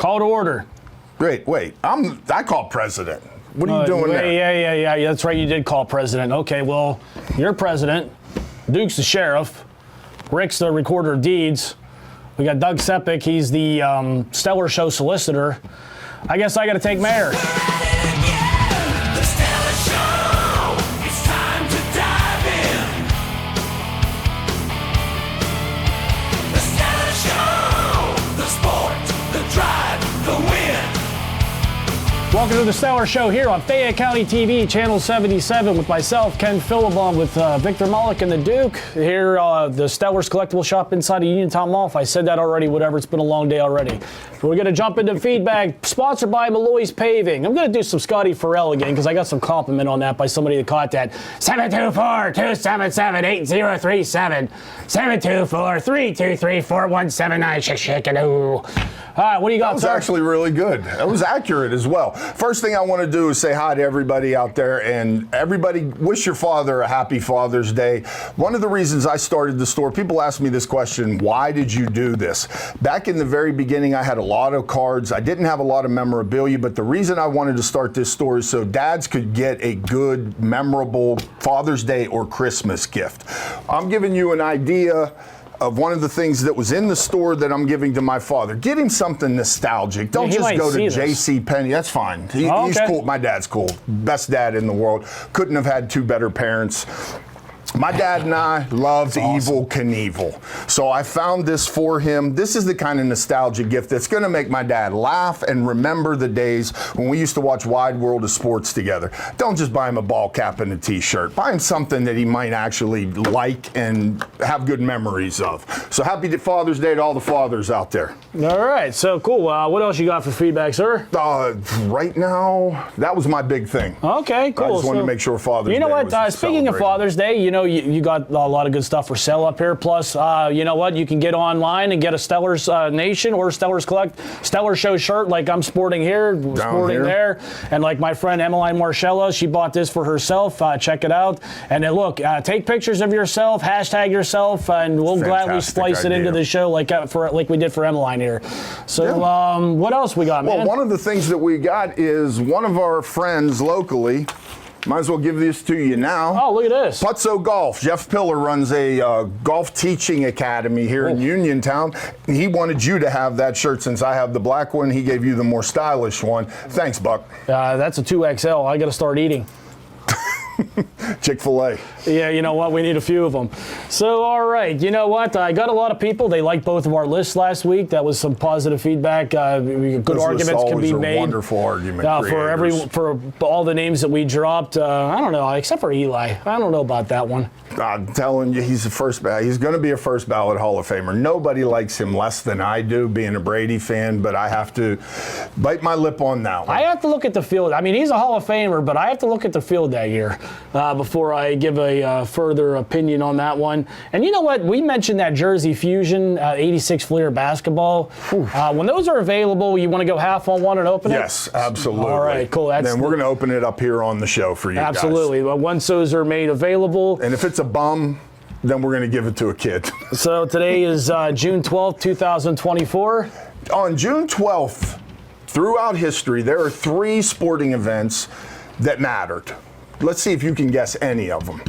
Call to order. Wait. I call president. What are you doing there? Yeah. That's right. You did call president. Okay, well, you're president. Duke's the sheriff. Rick's the recorder of deeds. We got Doug Sepik. He's the Stellar Show solicitor. I guess I got to take mayor. Welcome to the Stellar Show here on Fayette County TV, Channel 77, with myself, Ken Philibon, with Victor Malik and the Duke. Here, the Stellar's Collectible Shop inside of Uniontown Mall. If I said that already, whatever, it's been a long day already. We're going to jump into feedback, sponsored by Malloy's Paving. I'm going to do some Scotty Farrell again, because I got some compliment on that by somebody that caught that. 724-277-8037. 724-323-4179. Shake-a-doo. All right, what do you got, That was sir? actually really good. That was accurate as well. First thing I want to do is say hi to everybody out there, and everybody wish your father a happy Father's Day. One of the reasons I started the store, people ask me this question, why did you do this? Back in the very beginning, I had a lot of cards. I didn't have a lot of memorabilia, but the reason I wanted to start this store is so dads could get a good, memorable Father's Day or Christmas gift. I'm giving you an idea of one of the things that was in the store that I'm giving to my father. Get him something nostalgic. Don't just go to J.C. Penney. That's fine. He's cool. My dad's cool. Best dad in the world. Couldn't have had two better parents. My dad and I loved Evel Knievel. So I found this for him. This is the kind of nostalgia gift that's going to make my dad laugh and remember the days when we used to watch Wide World of Sports together. Don't just buy him a ball cap and a t-shirt. Buy him something that he might actually like and have good memories of. So happy Father's Day to all the fathers out there. All right, so cool. What else you got for feedback, sir? Right now, that was my big thing. Okay, cool. I just wanted to make sure Father's Day. You know what? Speaking of Father's Day, you know, you got a lot of good stuff for sale up here. Plus, you know what? You can get online and get a Stellar's Nation or Stellar's Stellar Show shirt like I'm sporting here, sporting there. And like my friend Emmeline Marcella, she bought this for herself. Check it out. And then look, take pictures of yourself, hashtag yourself, and we'll gladly splice it into the show like we did for Emmeline here. So what else we got, man? Well, one of the things that we got is one of our friends locally. Might as well give this to you now. Oh, look at this. Putzo Golf. Jeff Pillar runs a golf teaching academy here in Uniontown. He wanted you to have that shirt since I have the black one. He gave you the more stylish one. Thanks, Buck. That's a 2XL. I got to start eating. Chick-fil-A. Yeah, you know what? We need a few of them. So, all right. You know what? I got a lot of people. They liked both of our lists last week. That was some positive feedback. Good Those arguments can be made. Wonderful argument. For all the names that we dropped. I don't know, except for Eli. I don't know about that one. I'm telling you, he's the first ballot. He's going to be a first ballot Hall of Famer. Nobody likes him less than I do, being a Brady fan, but I have to bite my lip on that one. I have to look at the field. I mean, he's a Hall of Famer, but I have to look at the field that year before I give a further opinion on that one. And you know what? We mentioned that Jersey Fusion 86 Fleer basketball. When those are available, you want to go half on one and open it? Yes, absolutely. All right, cool. Then we're going to open it up here on the show for you guys. Absolutely. But once those are made available. And if it's a bum, then we're going to give it to a kid. So today is June 12th, 2024. On June 12th, throughout history, there are 3 sporting events that mattered. Let's see if you can guess any of them.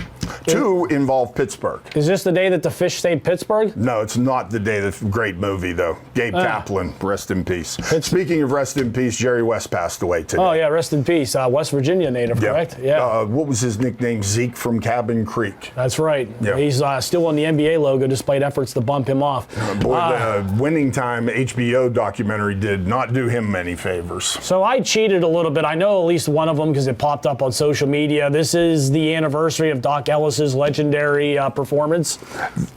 2 involve Pittsburgh. Is this the day that the fish saved Pittsburgh? No, it's not the day. The great movie, though. Gabe Kaplan, rest in peace. Speaking of rest in peace, Jerry West passed away today. Oh, yeah, rest in peace. West Virginia native, correct? Yeah. What was his nickname? Zeke from Cabin Creek. That's right. Yeah. He's still on the NBA logo despite efforts to bump him off. The Winning Time HBO documentary did not do him many favors. So I cheated a little bit. I know at least one of them because it popped up on social media. This is the anniversary of Doc Ellis's legendary performance.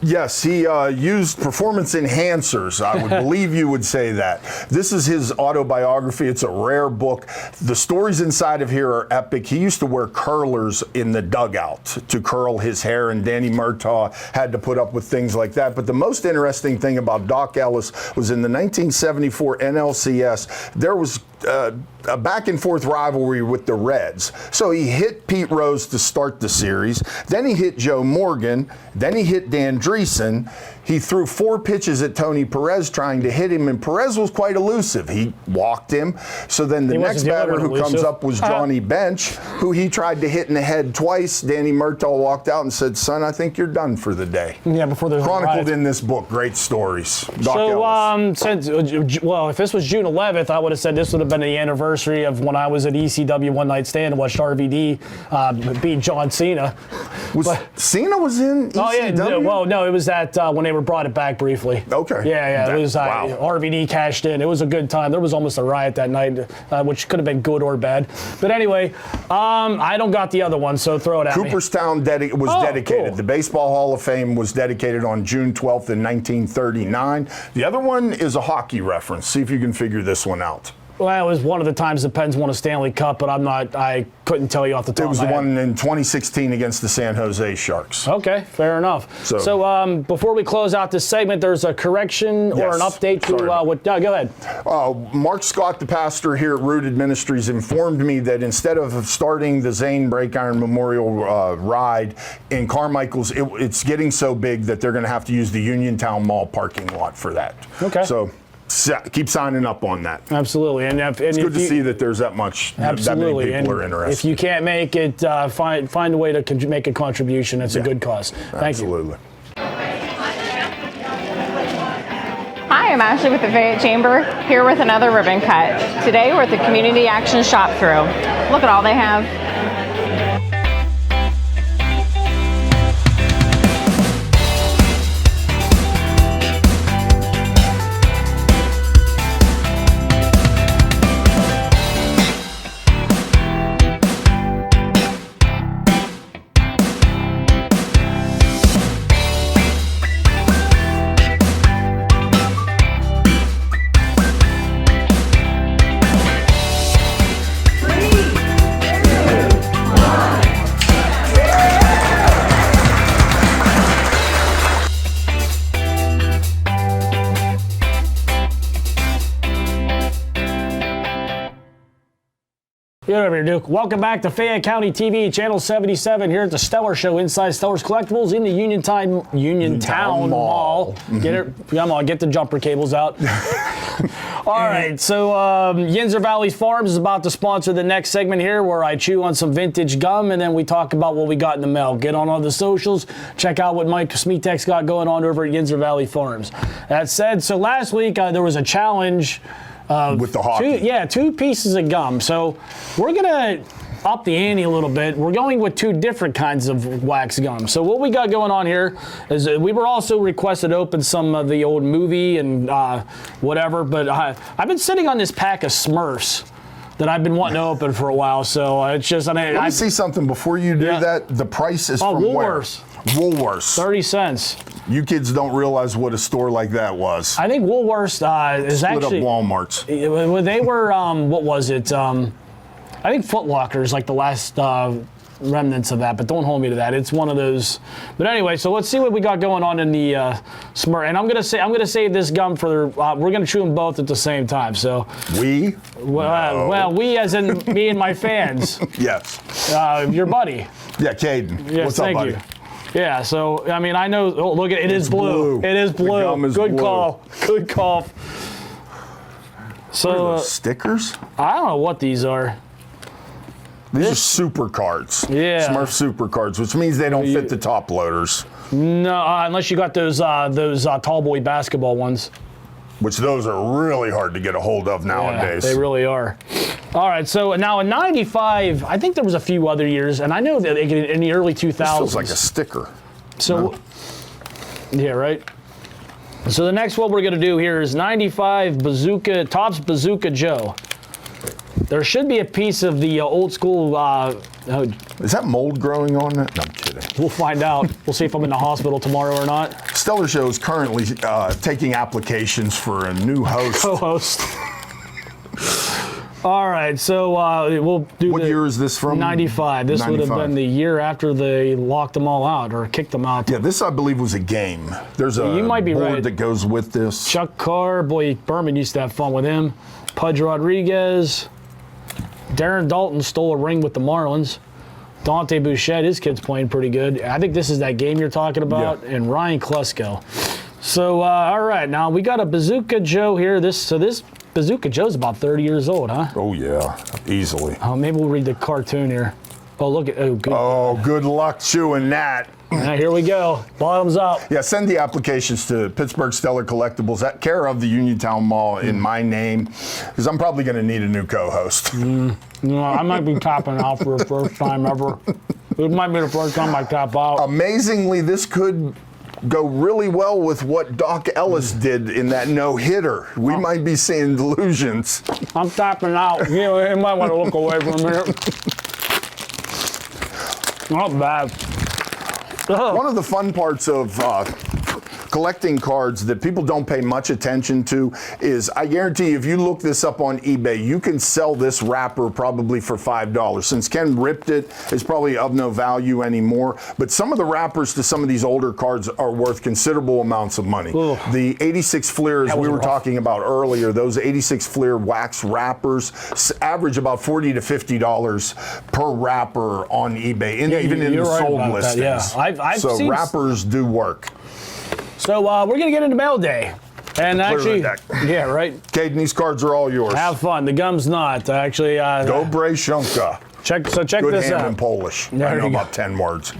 Yes, he used performance enhancers. I would believe you would say that. This is his autobiography. It's a rare book. The stories inside of here are epic. He used to wear curlers in the dugout to curl his hair, and Danny Murtaugh had to put up with things like that. But the most interesting thing about Doc Ellis was in the 1974 NLCS, there was a back and forth rivalry with the Reds. So he hit Pete Rose to start the series. Then he hit Joe Morgan. Then he hit Dan Dreesen. He threw 4 pitches at Tony Perez trying to hit him, and Perez was quite elusive. He walked him. So then the next batter who comes up was Johnny Bench, who he tried to hit in the head twice. Danny Murtaugh walked out and said, "Son, I think you're done for the day." Yeah, before the chronicled in this book. Great stories. Doc Ellis. If this was June 11th, I would have said this would have been the anniversary of when I was at ECW One Night Stand and watched RVD beat John Cena. Cena was in ECW? Oh, yeah. Well, no, it was that when they brought it back briefly. Okay. Yeah. It was wow. RVD cashed in. It was a good time. There was almost a riot that night, which could have been good or bad. But anyway, I don't got the other one, so throw it at me. Cooperstown was dedicated. Cool. The Baseball Hall of Fame was dedicated on June 12th in 1939. The other one is a hockey reference. See if you can figure this one out. Well, it was one of the times the Pens won a Stanley Cup, but I couldn't tell you off the top of my head. It was the one in 2016 against the San Jose Sharks. Okay, fair enough. So before we close out this segment, there's a correction or an update to what? Go ahead. Mark Scott, the pastor here at Rooted Ministries, informed me that instead of starting the Zane Break Iron Memorial ride in Carmichael's, it's getting so big that they're going to have to use the Uniontown Mall parking lot for that. Okay. So keep signing up on that. Absolutely, it's good to see that there's that many people are interested. If you can't make it, find a way to make a contribution. It's a good cause. Thank you. Hi, I'm Ashley with the Fayette Chamber, here with another ribbon cut. Today we're at the Community Action Shop Through. Look at all they have. Get over here, Duke. Welcome back to Fayette County TV, Channel 77, here at the Stellar Show inside Stellar's Collectibles in the Uniontown Mall. Get it? Come on, get the jumper cables out. All right, so Yinzer Valley Farms is about to sponsor the next segment here where I chew on some vintage gum and then we talk about what we got in the mail. Get on all the socials. Check out what Mike Smetek's got going on over at Yinzer Valley Farms. That said, so last week there was a challenge with the hockey. Two pieces of gum. So we're going to up the ante a little bit. We're going with 2 different kinds of wax gum. So what we got going on here is we were also requested to open some of the old movie and whatever, but I've been sitting on this pack of Smurfs that I've been wanting to open for a while. So it's just... Let me see something before you do that. The price is from Woolworths. Where? Woolworths. 30 cents. You kids don't realize what a store like that was. I think Woolworths is Split actually... up Walmart's. They were, what was it? I think Foot Locker is like the last remnants of that, but don't hold me to that. It's one of those. But anyway, so let's see what we got going on in the Smurf. And I'm gonna save this gum for. We're gonna chew them both at the same time. So we. Well, we as in me and my fans. Yes. Your buddy. Yeah, Caden. Yes, what's up, buddy? You. Yeah, so I mean, I know. Oh, look at it. It's blue. It is blue. The gum is Good blue. call. Good call. So what are those, stickers? I don't know what these are. These are super cards. Yeah. Smurf super cards, which means they don't fit the top loaders. No, unless you got those tall boy basketball ones. Which those are really hard to get a hold of nowadays. Yeah, they really are. All right, so now in '95, I think there was a few other years, and I know that in the early 2000s. This feels like a sticker. So, yeah, right. So the next one we're going to do here is '95 Topps Bazooka Joe. There should be a piece of the old school. Is that mold growing on that? No, I'm kidding. We'll find out. We'll see if I'm in the hospital tomorrow or not. Stellar Show is currently taking applications for a new host. Co-host. All right, so we'll do. What year is this from? 95. This would have been the year after they locked them all out or kicked them out. Yeah, this I believe was a game. There's a You might be board right. that goes with this. Chuck Carr, boy, Berman used to have fun with him. Pudge Rodriguez. Darren Dalton stole a ring with the Marlins. Dante Bouchette, his kid's playing pretty good. I think this is that game you're talking about. Yeah. And Ryan Klesko. So, all right, now we got a Bazooka Joe here. This Bazooka Joe's about 30 years old, huh? Oh, yeah, easily. Oh, maybe we'll read the cartoon here. Oh, look at, oh, good. Oh, good luck chewing that. Now, here we go. Bottoms up. Yeah, send the applications to Pittsburgh Stellar Collectibles at care of the Uniontown Mall in my name, because I'm probably going to need a new co-host. I might be tapping out for the first time ever. It might be the first time I tap out. Amazingly, this could go really well with what Doc Ellis did in that no-hitter. We might be seeing delusions. I'm tapping out. You might want to look away for a minute. Not bad. One of the fun parts of collecting cards that people don't pay much attention to is, I guarantee if you look this up on eBay, you can sell this wrapper probably for $5. Since Ken ripped it, it's probably of no value anymore. But some of the wrappers to some of these older cards are worth considerable amounts of money. Ugh. The 86 Fleers we were talking about earlier, those 86 Fleer wax wrappers average about $40 to $50 per wrapper on eBay, and even in the you're right sold about that, listings. yeah. I've so seen wrappers do work. So we're going to get into mail day. And actually, the deck. yeah, right. Caden, these cards are all yours. Have fun. The gum's not. Actually, Dobre Shunka. check Good this hand out. in Polish. There I know you go. about 10 words.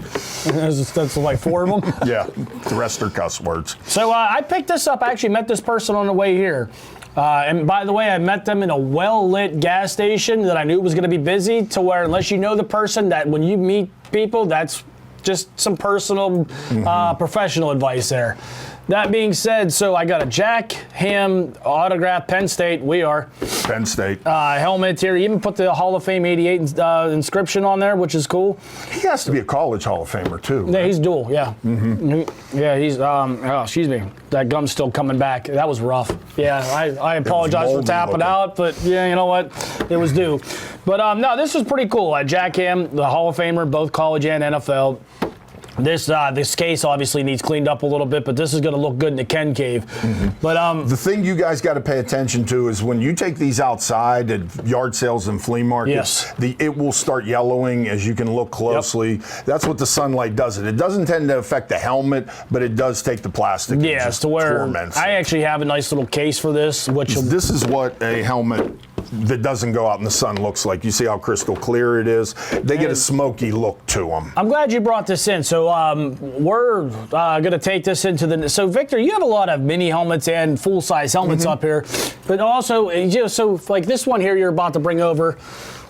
That's like 4 of them. Yeah, the rest are cuss words. So I picked this up. I actually met this person on the way here. And by the way, I met them in a well-lit gas station that I knew was going to be busy, to where unless you know the person, that when you meet people, that's just some personal, professional advice there. That being said, so I got a Jack Ham autograph, Penn State, we are. Penn State. Helmet here. Even put the Hall of Fame 88 inscription on there, which is cool. He has to be a college Hall of Famer, too. Yeah, he's dual, yeah. Yeah, he's, excuse me, that gum's still coming back. That was rough. Yeah, I apologize for moldy tapping looking. out, but yeah, you know what? It was due. But no, this was pretty cool. Jack Ham, the Hall of Famer, both college and NFL. This case obviously needs cleaned up a little bit, but this is going to look good in the Ken cave. But The thing you guys got to pay attention to is when you take these outside at yard sales and flea markets, it will start yellowing as you can look closely. That's what the sunlight does. It doesn't tend to affect the helmet, but it does take the plastic. And yeah, just to where torments I it. actually have a nice little case for this, which This is what a helmet that doesn't go out in the sun looks like. You see how crystal clear it is? They get a smoky look to them. I'm glad you brought this in. So we're going to take this into the. So Victor, you have a lot of mini helmets and full size helmets up here, but also, so like this one here you're about to bring over.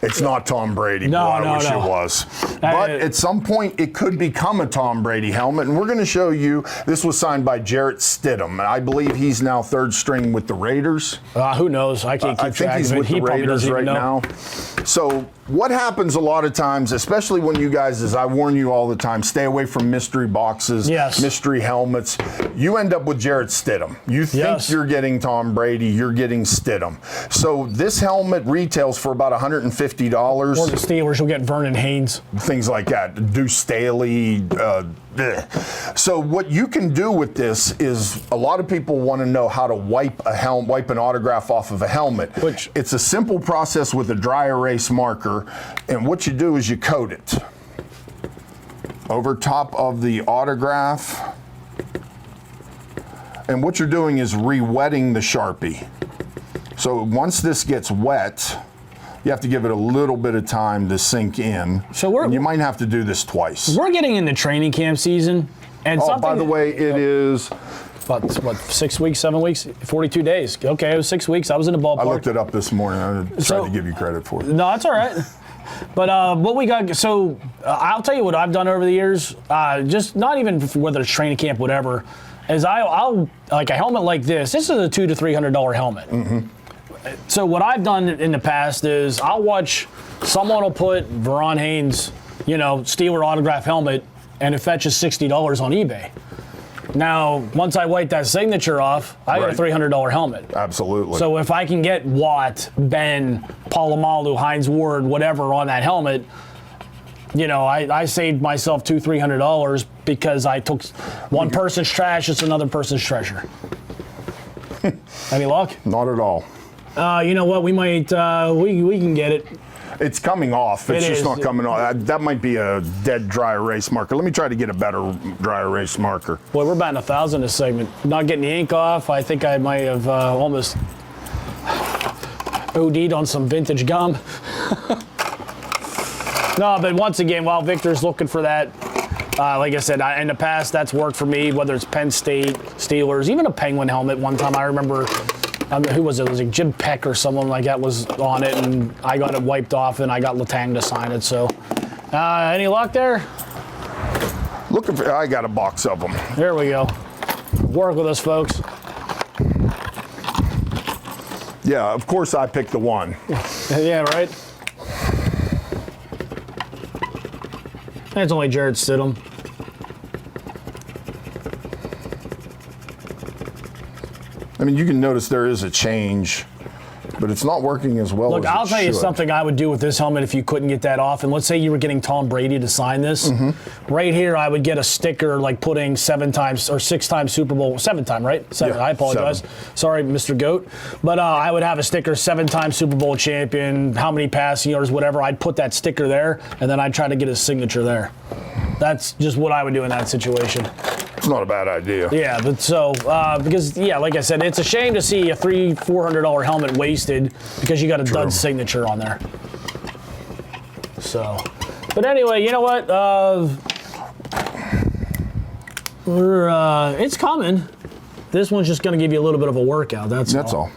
It's not Tom Brady. No, Boy, I no, wish no. it was. But at some point, it could become a Tom Brady helmet. And we're going to show you, this was signed by Jarrett Stidham. And I believe he's now third string with the Raiders. Who knows? I can't keep I think track he's of it. with He the probably Raiders doesn't right even know. now. So what happens a lot of times, especially when you guys, as I warn you all the time, stay away from mystery boxes, mystery helmets. You end up with Jarrett Stidham. You think you're getting Tom Brady, you're getting Stidham. So this helmet retails for about $150. Or the Steelers will get Vernon Haynes. Things like that. Deuce Staley. So what you can do with this is, a lot of people want to know how to wipe an autograph off of a helmet. Which it's a simple process with a dry erase marker, and what you do is you coat it over top of the autograph. And what you're doing is re-wetting the Sharpie. So once this gets wet, you have to give it a little bit of time to sink in. So you might have to do this twice. We're getting into training camp season, and by the way, it is about what 6 weeks, 7 weeks, 42 days. Okay, it was 6 weeks. I was in the ballpark. I looked it up this morning. I tried to give you credit for it. No, that's all right. But what we got, so I'll tell you what I've done over the years, just not even whether it's training camp, whatever, is I'll like a helmet like this. This is a $200 to $300 helmet. So what I've done in the past is I'll watch someone will put Vernon Haynes, Steeler autograph helmet, and it fetches $60 on eBay. Now, once I wipe that signature off, I got a $300 helmet. Absolutely. So if I can get Watt, Ben, Palomalu, Heinz Ward, whatever on that helmet, you know, I saved myself $200-300 because I took one person's trash as another person's treasure. Any luck? Not at all. You know what? We might, we can get it. It's coming off. It's just not coming off. That might be a dead dry erase marker. Let me try to get a better dry erase marker. Boy, we're batting 1,000 this segment. Not getting the ink off. I think I might have almost OD'd on some vintage gum. No, but once again, while Victor's looking for that, like I said, in the past, that's worked for me, whether it's Penn State, Steelers, even a Penguin helmet. One time I remember, who was it? It was like Jim Peck or someone like that was on it, and I got it wiped off, and I got Letang to sign it. So, any luck there? Looking for, I got a box of them. There we go. Work with us, folks. Yeah, of course I picked the one. Yeah, right? It's only Jared Stidham. I mean, you can notice there is a change, but it's not working as well as Look, I'll tell you something I would do with this helmet if you couldn't get that off. And let's say you were getting Tom Brady to sign this. Right here, I would get a sticker like putting 7 times or 6 times Super Bowl, 7-time, right? 7. Yeah, I apologize. 7. Sorry, Mr. Goat. But I would have a sticker, 7-time Super Bowl champion, how many passing yards, whatever. I'd put that sticker there, and then I'd try to get his signature there. That's just what I would do in that situation. It's not a bad idea. Yeah, but so, because, yeah, like I said, it's a shame to see a $300-400 helmet wasted because you got a dud signature on there. So, but anyway, you know what? It's coming. This one's just going to give you a little bit of a workout. That's all.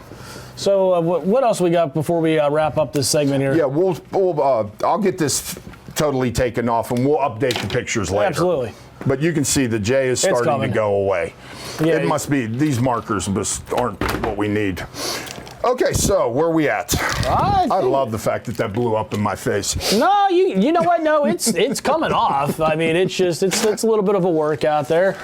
So, what else we got before we wrap up this segment here? Yeah, I'll get this totally taken off, and we'll update the pictures later. Absolutely. But you can see the J is starting to go away. Yeah, it must be, these markers just aren't what we need. Okay, so where are we at? I love the fact that blew up in my face. No, you know what? No, it's coming off. I mean, it's just it's a little bit of a workout there.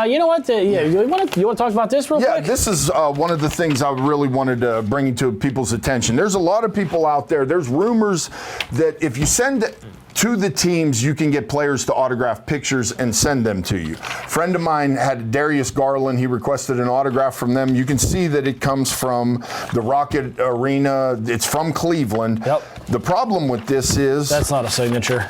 You know what? You want to talk about this real quick? Yeah, this is one of the things I really wanted to bring to people's attention. There's a lot of people out there. There's rumors that if you send to the teams, you can get players to autograph pictures and send them to you. A friend of mine had Darius Garland. He requested an autograph from them. You can see that it comes from the Rocket Arena. It's from Cleveland. Yep. The problem with this is... That's not a signature.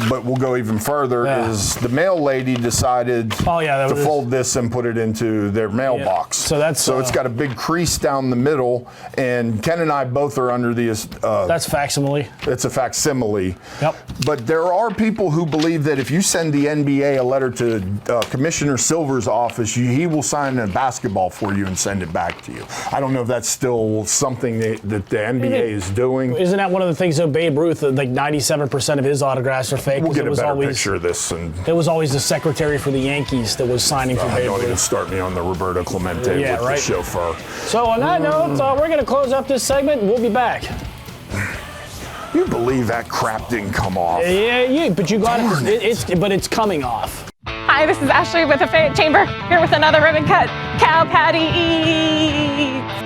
But we'll go even further, is the mail lady decided to fold this and put it into their mailbox. So it's got a big crease down the middle, and Ken and I both are under the... that's facsimile. It's a facsimile. Yep. But there are people who believe that if you send the NBA a letter to Commissioner Silver's office, he will sign a basketball for you and send it back to you. I don't know if that's still something that the NBA is doing. Isn't that one of the things that Babe Ruth, like 97% of his autographs are fake? We'll get a better picture of this. It was always the secretary for the Yankees that was signing for Babe Ruth. Don't even start me on the Roberto Clemente with the chauffeur. So on that note, we're going to close up this segment, and we'll be back. You believe that crap didn't come off? Yeah, but you got it. But it's coming off. Hi, this is Ashley with the Fayette Chamber, here with another ribbon cut. Cow Patty Eats.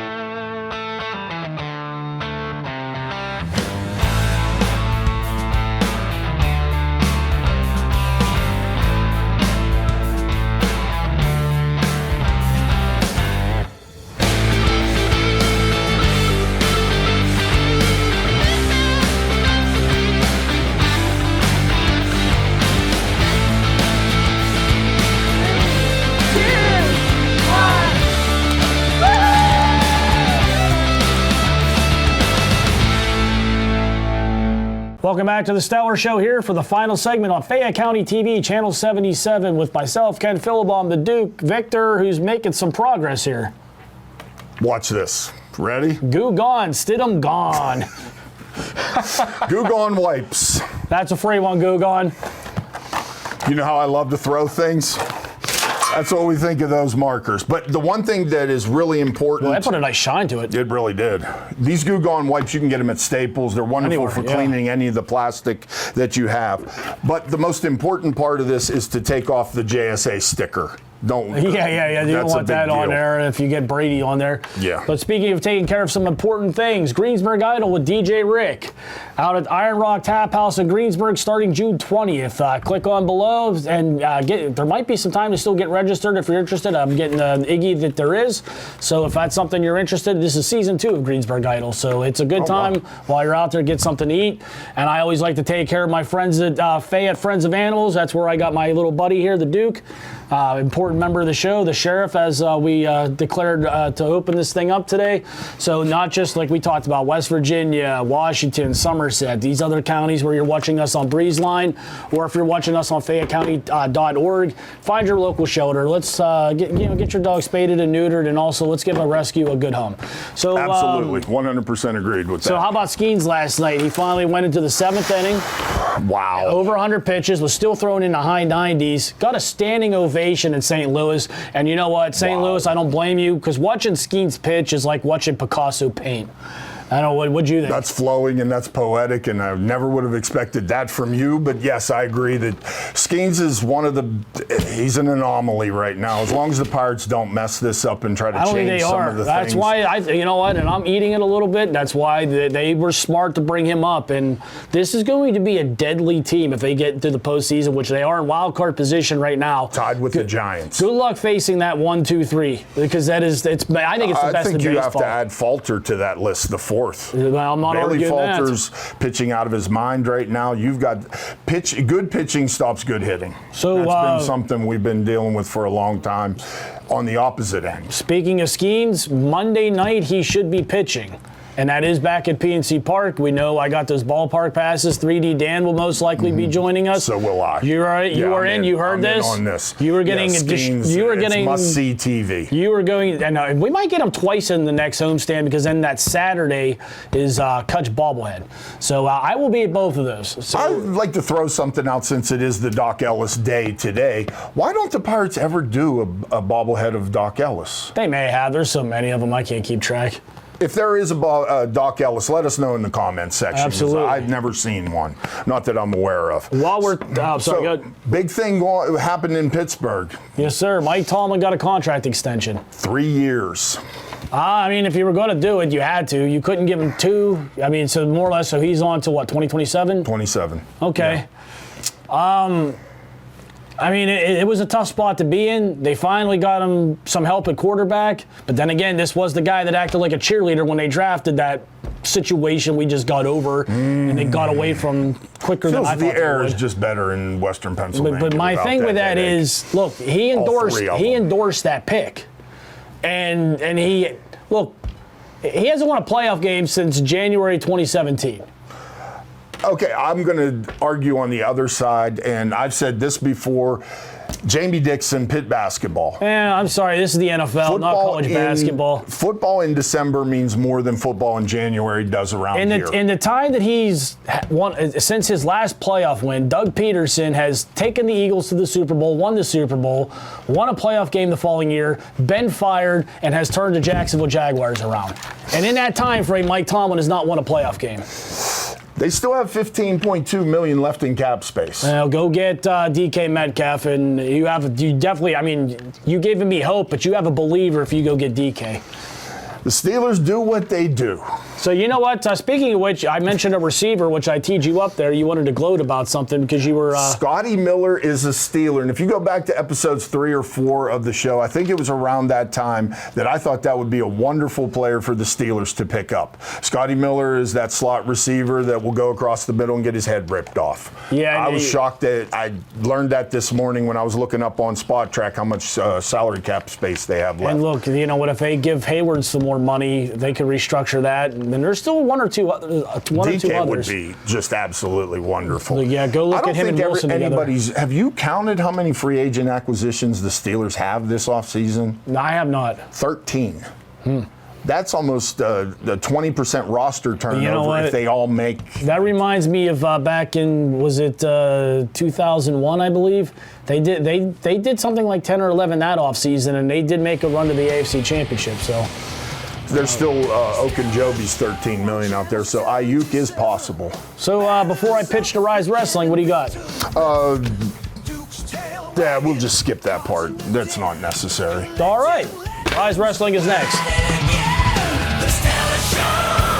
Welcome back to the Stellar Show here for the final segment on Fayette County TV, Channel 77, with myself, Ken Philibom, the Duke, Victor, who's making some progress here. Watch this. Ready? Goo gone, Stidham gone. Goo gone wipes. That's a free one, Goo gone. You know how I love to throw things? That's what we think of those markers. But the one thing that is really important... Well, that put a nice shine to it. It really did. These Goo Gone wipes, you can get them at Staples. They're wonderful for cleaning any of the plastic that you have. But the most important part of this is to take off the JSA sticker. Don't. Yeah. You don't want that on there if you get Brady on there. Yeah. But speaking of taking care of some important things, Greensburg Idol with DJ Rick out at Iron Rock Tap House in Greensburg starting June 20th. Click on below and there might be some time to still get registered if you're interested. I'm getting an Iggy that there is. So if that's something you're interested in, this is season 2 of Greensburg Idol. So it's a good time while you're out there, get something to eat. And I always like to take care of my friends at Fayette Friends of Animals. That's where I got my little buddy here, the Duke. Important member of the show, the sheriff, as we declared to open this thing up today. So not just like we talked about West Virginia, Washington, Somerset, these other counties where you're watching us on BreezeLine, or if you're watching us on FayetteCounty.org, find your local shelter. Let's get your dog spaded and neutered, and also let's give a rescue a good home. So absolutely, 100% agreed with that. So how about Skeens last night? He finally went into the 7th inning. Wow. Over 100 pitches, was still throwing in the high 90s. Got a standing ovation in St. Louis. And you know what? St. Louis, I don't blame you, because watching Skeens pitch is like watching Picasso paint. I don't know, what'd you think? That's flowing and that's poetic, and I never would have expected that from you. But yes, I agree that Skeens is he's an anomaly right now. As long as the Pirates don't mess this up and try to change some of the things. That's why, you know what, and I'm eating it a little bit. That's why they were smart to bring him up. And this is going to be a deadly team if they get to the postseason, which they are in wild card position right now. Tied with the Giants. Good luck facing that 1, 2, 3, because I think it's the best in baseball. I think you have to add Falter to that list, the 4th. I'm not Bailey arguing Falter's pitching out of his mind right now. You've got good pitching stops good hitting. So that's been something we've been dealing with for a long time on the opposite end. Speaking of Skeens, Monday night he should be pitching. And that is back at PNC Park. We know I got those ballpark passes. 3D Dan will most likely be joining us. So will I. You are in. You heard this. On this. You were getting. It's must-see TV. You were going. And we might get him twice in the next homestand, because then that Saturday is Kutch bobblehead. So I will be at both of those. So, I'd like to throw something out since it is the Doc Ellis day today. Why don't the Pirates ever do a bobblehead of Doc Ellis? They may have. There's so many of them I can't keep track. If there is a Doc Ellis, let us know in the comments section. Absolutely. I've never seen one. Not that I'm aware of. While we're big thing happened in Pittsburgh. Yes, sir. Mike Tomlin got a contract extension. 3 years. I mean, if you were going to do it, you had to. You couldn't give him 2. I mean, so more or less, so he's on to what, 2027? 27. Okay. Yeah. I mean, it was a tough spot to be in. They finally got him some help at quarterback. But then again, this was the guy that acted like a cheerleader when they drafted that situation we just got over, and they got away from quicker than I thought. The air is just better in Western Pennsylvania. But my thing with that is, look, he endorsed that pick. And he hasn't won a playoff game since January 2017. Okay, I'm going to argue on the other side, and I've said this before. Jamie Dixon, Pitt basketball. I'm sorry, this is the NFL, not college basketball. Football in December means more than football in January does around here. In the time that he's won, since his last playoff win, Doug Peterson has taken the Eagles to the Super Bowl, won the Super Bowl, won a playoff game the following year, been fired, and has turned the Jacksonville Jaguars around. And in that time frame, Mike Tomlin has not won a playoff game. They still have $15.2 million left in cap space. Go get DK Metcalf, and you definitely. I mean, you gave me hope, but you have a believer if you go get DK. The Steelers do what they do. So you know what? Speaking of which, I mentioned a receiver, which I teed you up there. You wanted to gloat about something because you were... Scotty Miller is a Steeler. And if you go back to episodes 3 or 4 of the show, I think it was around that time that I thought that would be a wonderful player for the Steelers to pick up. Scotty Miller is that slot receiver that will go across the middle and get his head ripped off. Yeah, I was shocked that I learned that this morning when I was looking up on Spot Track how much salary cap space they have left. And look, you know what? If they give Hayward some more money, they can restructure that. And there's still one or two others. DK would be just absolutely wonderful. Yeah, go look at him and Wilson together. Have you counted how many free agent acquisitions the Steelers have this offseason? No, I have not. 13. That's almost a 20% roster turnover if they all make. That reminds me of back in, was it 2001, I believe? They did something like 10 or 11 that offseason, and they did make a run to the AFC Championship. So there's still Okunjobi's $13 million out there, so Ayuk is possible. So before I pitch to Rise Wrestling, what do you got? Yeah, we'll just skip that part. That's not necessary. All right. Rise Wrestling is next. The Stellar Show.